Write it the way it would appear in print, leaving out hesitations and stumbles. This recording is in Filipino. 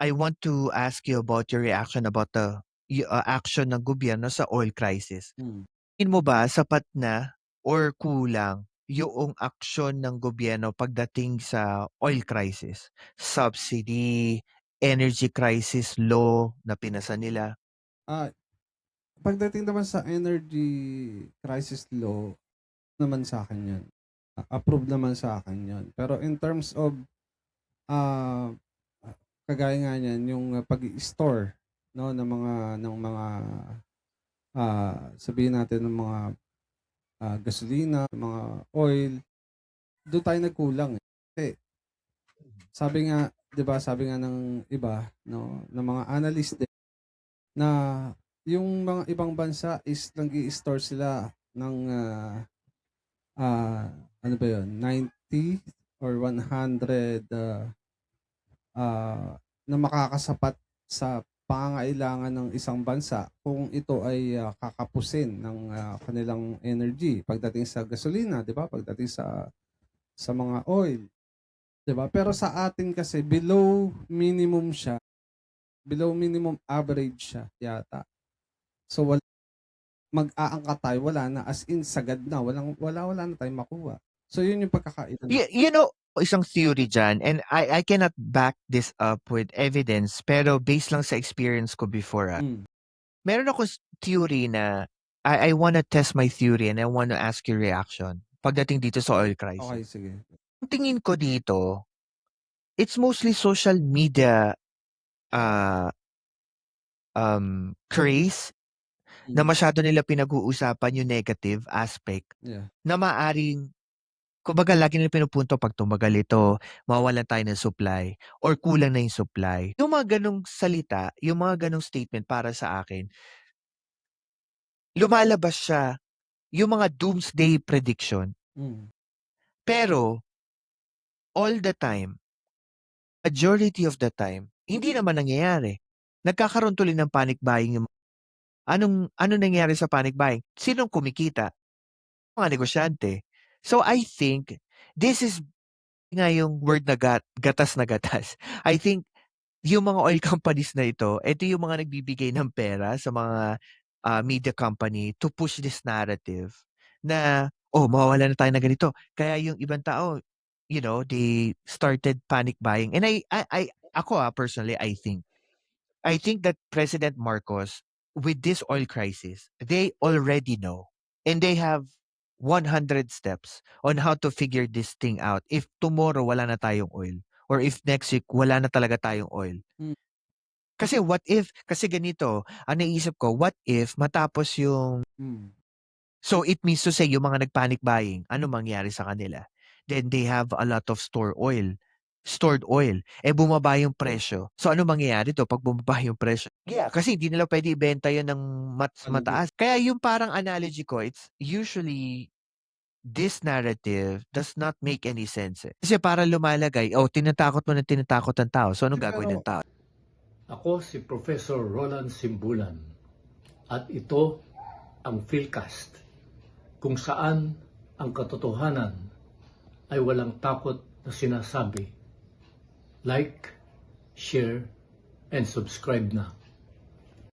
I want to ask you about your reaction about the action ng gobyerno sa oil crisis. Hmm. Tingin mo ba sapat na or kulang yung aksyon ng gobyerno pagdating sa oil crisis? Subsidy, energy crisis law na pinasa nila? Ah, Pagdating naman sa energy crisis law, naman sa akin 'yun. Approve naman sa akin 'yun. Pero in terms of, ah, kagaya nga niyan yung pag store 'no ng mga, sabihin natin ng mga, gasolina, mga oil, do'n tayo nagkulang, eh. Kasi sabi nga 'di ba, sabi nga ng iba 'no, ng mga analyst din na yung mga ibang bansa is nag-i-store sila ng, ah, ano ba 'yun, 90 or 100, na makakasapat sa pangangailangan ng isang bansa kung ito ay, kakapusin ng, kanilang energy pagdating sa gasolina, 'di ba, pagdating sa mga oil, 'di ba? Pero sa atin kasi below minimum average siya yata. So, mag-aangkat tayo, wala na, as in sagad na, wala na tayong makuha. So, yun yung pagkakaiba. You know, isang theory dyan, and I cannot back this up with evidence, pero based lang sa experience ko before, Hmm, meron ako theory na I wanna test my theory and I wanna ask your reaction pagdating dito sa oil okey, crisis. sige. Ang tingin ko dito, it's mostly social media, ah, craze na Hmm, masyado nila pinag-uusapan yung negative aspect yeah. na maaaring kumbaga lagi nila pinupunto 'pag tumagal ito, mawawalan tayo ng supply or kulang na yung supply. Yung mga gano'ng salita, yung mga gano'ng statement para sa akin, lumalabas siya yung mga doomsday prediction. Hmm, Pero all the time, majority of the time, hindi naman nangyayari. Nagkakaroon tuloy ng panic buying yung ano nangyayari sa panic buying? Sinong kumikita? Mga negosyante. So I think this is nga yung word na gatas na gatas. I think yung mga oil companies na ito yung mga nagbibigay ng pera sa mga, media company to push this narrative na, "Oh, mawawalan na tayo ng ganito." Kaya yung ibang tao, they started panic buying and ako, personally, I think that President Marcos, with this oil crisis, they already know and they have 100 steps on how to figure this thing out if tomorrow wala na tayong oil or if next week wala na talaga tayong oil. hmm, Kasi what if, kasi ganito, ang naisip ko, what if matapos yung, hmm. so it means to say yung mga nag-panic buying, ano mangyari sa kanila? Then they have a lot of stored oil, bumaba yung presyo. So ano mangyayari 'to 'pag bumaba yung presyo? Yeah, kasi hindi nila puwede ibenta yun ng Palagi. mataas. Kaya yung parang analogy ko, it's usually this narrative does not make any sense, eh. Kasi parang lumalagay, tinatakot mo ng tinatakot ang tao, so anong Hindi, gagawin ng pero tao? Ako si Professor Roland Simbulan at ito ang Philcast kung saan ang katotohanan ay walang takot na sinasabi. Like, share, and subscribe na.